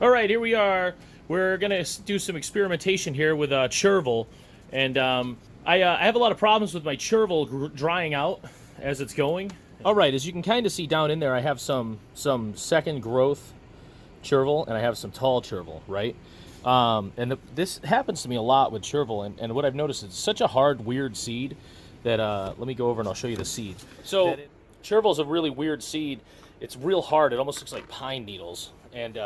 All right, here we are. We're gonna do some experimentation here with Chervil, and I have a lot of problems with my Chervil drying out as it's going. All right, as you can kind of see down in there, I have some second growth Chervil, and I have some tall Chervil, right? This happens to me a lot with Chervil, and what I've noticed is it's such a hard, weird seed that let me go over and I'll show you the seed. So Chervil is a really weird seed. It's real hard. It almost looks like pine needles, and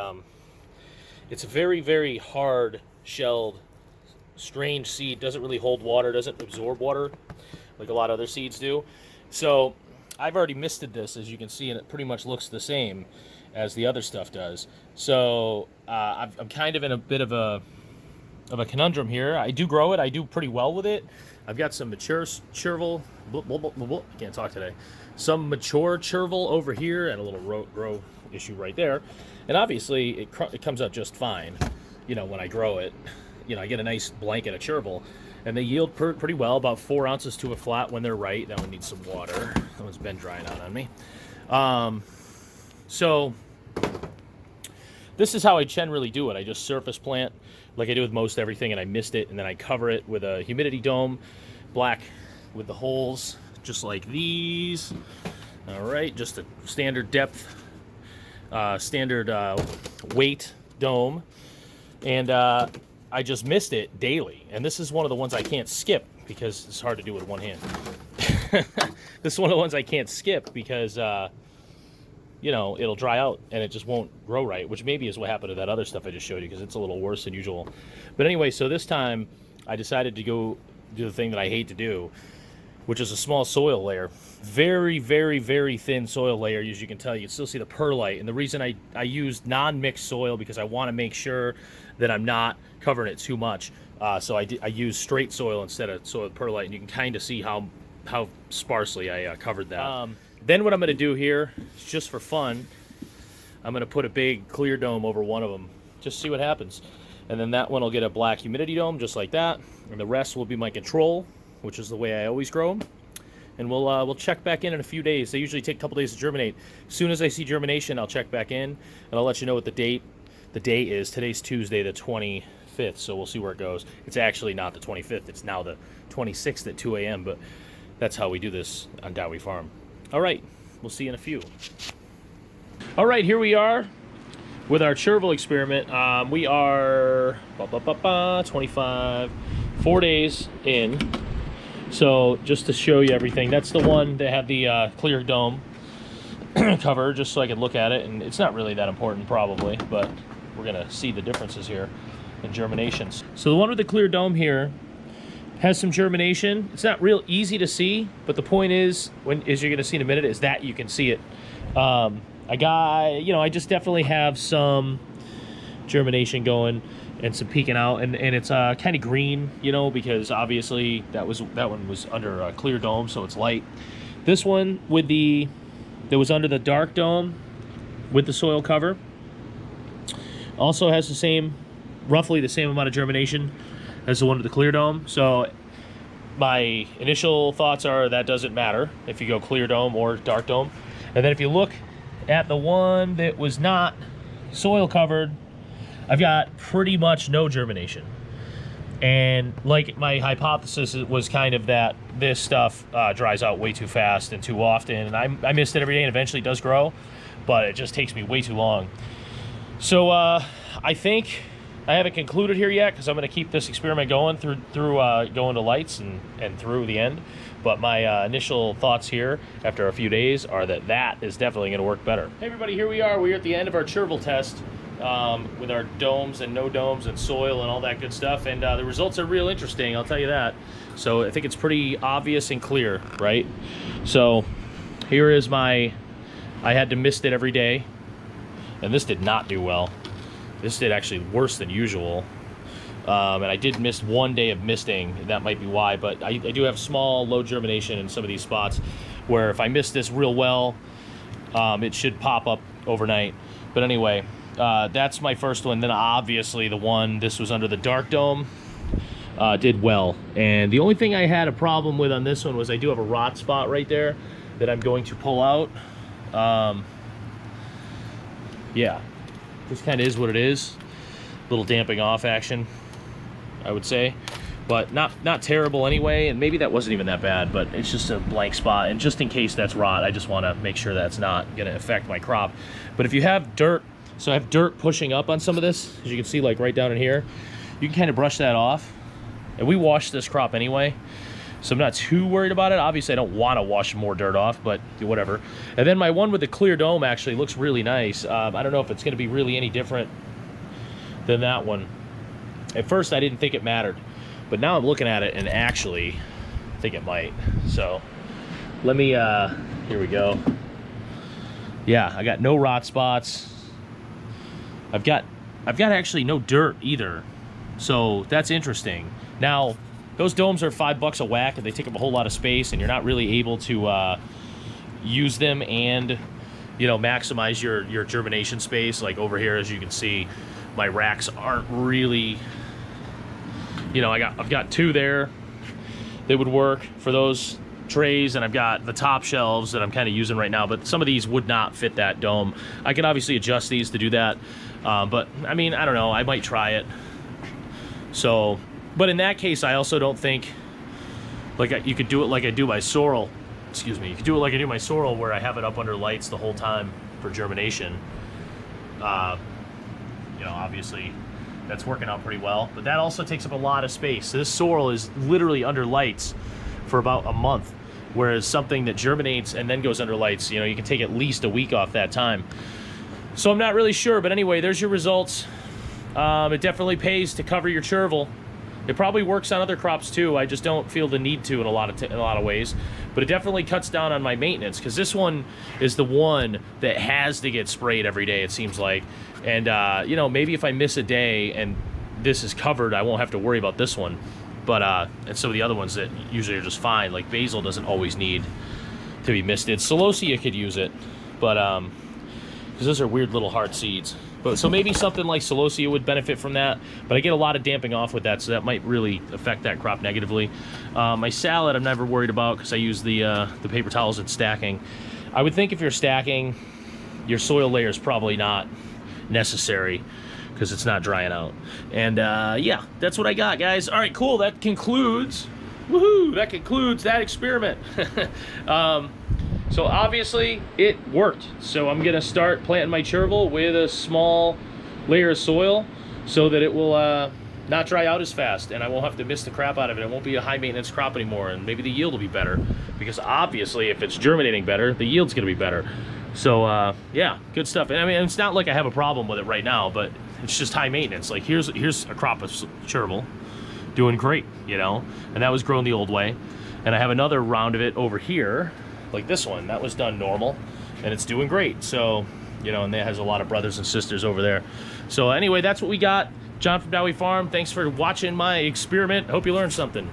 it's a very, very hard shelled, strange seed. Doesn't really hold water, doesn't absorb water like a lot of other seeds do. So I've already misted this, as you can see, and it pretty much looks the same as the other stuff does. So I'm kind of in a bit of a conundrum here. I do grow it. I do pretty well with it. I've got some mature Chervil. I can't talk today. Some mature Chervil over here, and a little grow issue right there. And obviously, it comes up just fine. You know, when I grow it, you know, I get a nice blanket of Chervil, and they yield pretty well, about 4 ounces to a flat when they're right. That one needs some water. That one's been drying out on me. So this is how I generally do it. I just surface plant like I do with most everything, and I mist it, and then I cover it with a humidity dome, black with the holes, just like these. All right, just a standard depth, standard weight dome, and I just mist it daily. And this is one of the ones I can't skip because it's hard to do with one hand. This is one of the ones I can't skip because you know, it'll dry out and it just won't grow right, which maybe is what happened to that other stuff I just showed you, because it's a little worse than usual. But anyway, so this time I decided to go do the thing that I hate to do, which is a small soil layer. Very, very, very thin soil layer, as you can tell. You can still see the perlite. And the reason I used non-mixed soil, because I want to make sure that I'm not covering it too much. So I used straight soil instead of soil with perlite, and you can kind of see how sparsely I covered that. Then what I'm going to do here, just for fun, I'm going to put a big clear dome over one of them. Just see what happens. And then that one will get a black humidity dome, just like that. And the rest will be my control, which is the way I always grow them. And we'll check back in a few days. They usually take a couple days to germinate. As soon as I see germination, I'll check back in, and I'll let you know what the day is. Today's Tuesday, the 25th, so we'll see where it goes. It's actually not the 25th. It's now the 26th at 2 a.m., but that's how we do this on Dowie Farm. All right, we'll see you in a few. All right, here we are with our Chervil experiment. We are 4 days in. So just to show you everything, that's the one that had the clear dome cover, just so I could look at it. And it's not really that important, probably, but we're gonna see the differences here in germinations. So the one with the clear dome here has some germination. It's not real easy to see, but the point is, as you're gonna see in a minute, is that you can see it. I just definitely have some germination going and some peeking out, and it's kind of green, you know, because obviously that one was under a clear dome, so it's light. This one that was under the dark dome with the soil cover also has roughly the same amount of germination as the one with the clear dome. So my initial thoughts are that doesn't matter if you go clear dome or dark dome. And then if you look at the one that was not soil covered, I've got pretty much no germination. And like my hypothesis was kind of that this stuff dries out way too fast and too often. And I missed it every day, and eventually it does grow, but it just takes me way too long. So I think I haven't concluded here yet, because I'm going to keep this experiment going through going to lights and through the end. But my initial thoughts here after a few days are that is definitely going to work better. Hey everybody, here we are. We're at the end of our Chervil test with our domes and no domes and soil and all that good stuff. And the results are real interesting, I'll tell you that. So I think it's pretty obvious and clear, right? So here is I had to mist it every day. And this did not do well. This did actually worse than usual. And I did miss 1 day of misting. That might be why, but I do have small, low germination in some of these spots where if I miss this real well, it should pop up overnight. But anyway, that's my first one. Then obviously this was under the dark dome, did well. And the only thing I had a problem with on this one was I do have a rot spot right there that I'm going to pull out. Yeah, This kind of is what it is. Little damping off action, I would say, but not terrible anyway. And maybe that wasn't even that bad, but it's just a blank spot. And just in case that's rot, I just want to make sure that's not going to affect my crop. But if you have dirt, so I have dirt pushing up on some of this, as you can see, like right down in here, you can kind of brush that off. And we washed this crop anyway, so I'm not too worried about it. Obviously, I don't want to wash more dirt off, but whatever. And then my one with the clear dome actually looks really nice. I don't know if it's going to be really any different than that one. At first, I didn't think it mattered, but now I'm looking at it and actually think it might. So let me, here we go. Yeah, I got no rot spots. I've got actually no dirt either. So that's interesting. Now, those domes are $5 a whack, and they take up a whole lot of space, and you're not really able to use them and, you know, maximize your germination space. Like over here, as you can see, my racks aren't really, you know, I've got 2 there that would work for those trays, and I've got the top shelves that I'm kind of using right now, but some of these would not fit that dome. I can obviously adjust these to do that, but I mean, I don't know, I might try it. So, but in that case, I also don't think, like, you could do it like I do my sorrel. Excuse me. You could do it like I do my sorrel, where I have it up under lights the whole time for germination. You know, obviously, that's working out pretty well. But that also takes up a lot of space. So this sorrel is literally under lights for about a month, whereas something that germinates and then goes under lights, you know, you can take at least a week off that time. So I'm not really sure, but anyway, there's your results. It definitely pays to cover your chervil. It probably works on other crops too. I just don't feel the need to in a lot of ways. But it definitely cuts down on my maintenance, because this one is the one that has to get sprayed every day, it seems like. And you know, maybe if I miss a day and this is covered, I won't have to worry about this one. But and some of the other ones that usually are just fine, like basil doesn't always need to be misted. Celosia could use it, but because those are weird little hard seeds. But so maybe something like celosia would benefit from that, but I get a lot of damping off with that, so that might really affect that crop negatively. My salad I'm never worried about, because I use the paper towels and stacking. I would think if you're stacking, your soil layer is probably not necessary, because it's not drying out. And yeah, that's what I got, guys. All right, cool. That concludes, woohoo! That concludes that experiment. So obviously it worked. So I'm gonna start planting my chervil with a small layer of soil, so that it will not dry out as fast, and I won't have to miss the crap out of it. It won't be a high maintenance crop anymore, and maybe the yield will be better, because obviously if it's germinating better, the yield's gonna be better. So yeah, good stuff. And I mean, it's not like I have a problem with it right now, but it's just high maintenance. Like here's a crop of chervil doing great, you know, and that was grown the old way. And I have another round of it over here, like this one, that was done normal, and it's doing great. So, you know, and that has a lot of brothers and sisters over there. So anyway, that's what we got. John from Dowie Farm, thanks for watching my experiment. Hope you learned something.